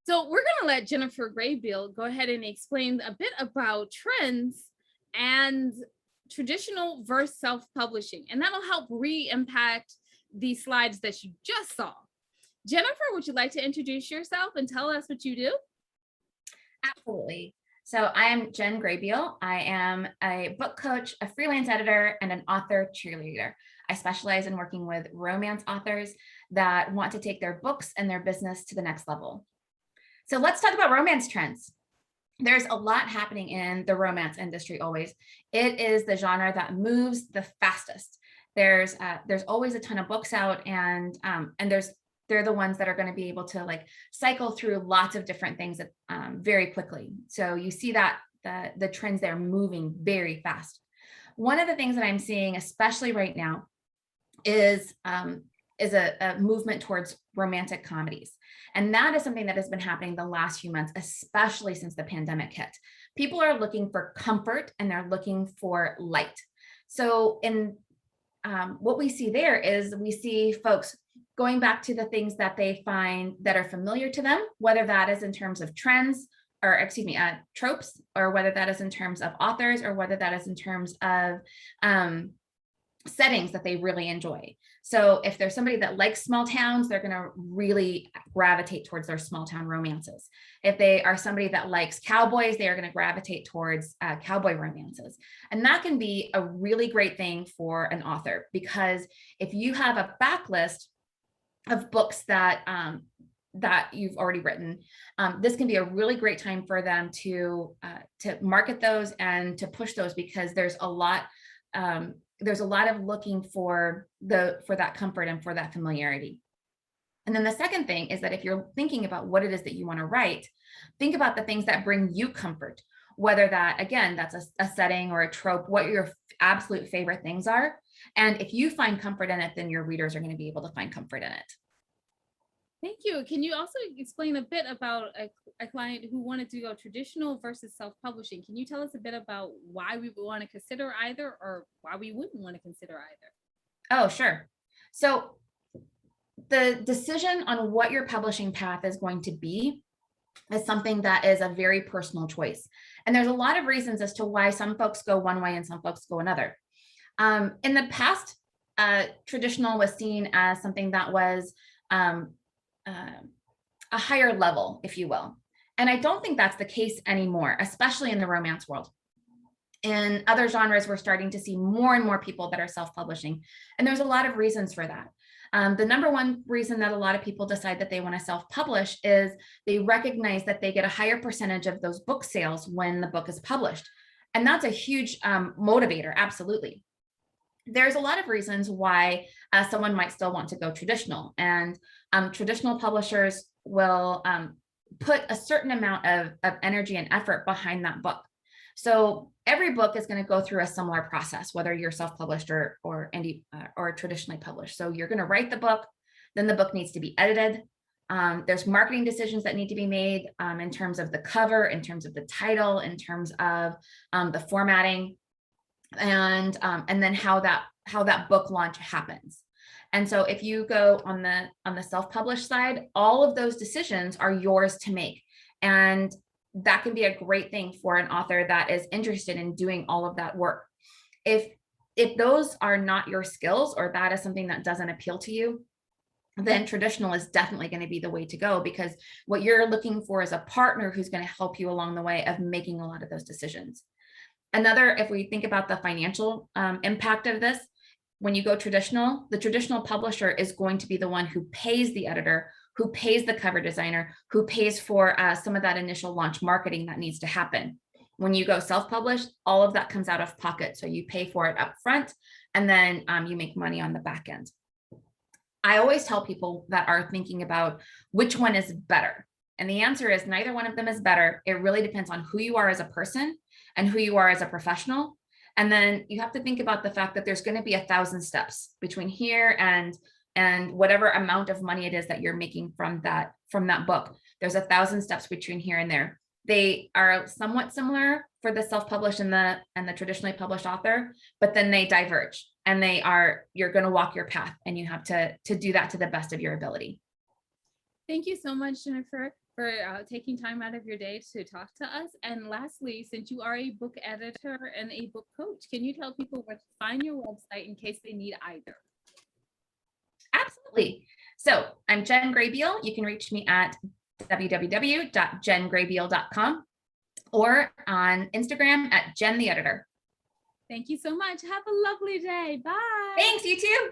So we're going to let Jennifer Graybeal go ahead and explain a bit about trends and traditional versus self-publishing, and that'll help re-impact the slides that you just saw. Jennifer, would you like to introduce yourself and tell us what you do? Absolutely. So I am Jen Graybeal. I am a book coach, a freelance editor, and an author cheerleader. I specialize in working with romance authors that want to take their books and their business to the next level. So let's talk about romance trends. There's a lot happening in the romance industry always. It is the genre that moves the fastest. There's always a ton of books out, and they're the ones that are going to be able to like cycle through lots of different things very quickly. So you see that the trends there moving very fast. One of the things that I'm seeing, especially right now, is a movement towards romantic comedies. And that is something that has been happening the last few months, especially since the pandemic hit. People are looking for comfort and they're looking for light. So what we see there is we see folks going back to the things that they find that are familiar to them, whether that is in terms of trends, or tropes, or whether that is in terms of authors, or whether that is in terms of settings that they really enjoy. So if there's somebody that likes small towns, they're going to really gravitate towards their small town romances. If they are somebody that likes cowboys, they are going to gravitate towards cowboy romances. And that can be a really great thing for an author, because if you have a backlist of books that you've already written, this can be a really great time for them to market those and to push those, because there's a lot of looking for that comfort and for that familiarity. And then the second thing is that if you're thinking about what it is that you want to write, think about the things that bring you comfort, whether that, again, that's a setting or a trope, what your absolute favorite things are. And if you find comfort in it, then your readers are going to be able to find comfort in it. Thank you. Can you also explain a bit about a client who wanted to go traditional versus self-publishing? Can you tell us a bit about why we would want to consider either, or why we wouldn't want to consider either? Oh, sure. So the decision on what your publishing path is going to be is something that is a very personal choice. And there's a lot of reasons as to why some folks go one way and some folks go another. In the past, traditional was seen as something that was a higher level, if you will. And I don't think that's the case anymore, especially in the romance world. In other genres, we're starting to see more and more people that are self-publishing. And there's a lot of reasons for that. The number one reason that a lot of people decide that they want to self-publish is they recognize that they get a higher percentage of those book sales when the book is published. And that's a huge motivator, absolutely. There's a lot of reasons why someone might still want to go traditional, and traditional publishers will put a certain amount of energy and effort behind that book. So every book is going to go through a similar process, whether you're self-published or traditionally published. So you're going to write the book, then the book needs to be edited. There's marketing decisions that need to be made in terms of the cover, in terms of the title, in terms of the formatting, and then how that book launch happens. And so if you go on the self-published side, all of those decisions are yours to make. And that can be a great thing for an author that is interested in doing all of that work. If those are not your skills, or that is something that doesn't appeal to you, then traditional is definitely going to be the way to go, because what you're looking for is a partner who's going to help you along the way of making a lot of those decisions. Another, if we think about the financial impact of this, when you go traditional, the traditional publisher is going to be the one who pays the editor, who pays the cover designer, who pays for some of that initial launch marketing that needs to happen. When you go self-published, all of that comes out of pocket. So you pay for it up front, and then you make money on the back end. I always tell people that are thinking about which one is better. And the answer is neither one of them is better. It really depends on who you are as a person and who you are as a professional. And then you have to think about the fact that there's going to be 1,000 steps between here and whatever amount of money it is that you're making from that book. There's 1,000 steps between here and there. They are somewhat similar for the self-published and the traditionally published author, but then they diverge, and you're going to walk your path, and you have to do that to the best of your ability. Thank you so much, Jennifer. for taking time out of your day to talk to us. And lastly, since you are a book editor and a book coach, can you tell people where to find your website in case they need either? Absolutely. So I'm Jen Graybeal. You can reach me at www.jengraybeal.com or on Instagram at Jen the Editor. Thank you so much. Have a lovely day. Bye. Thanks, you too.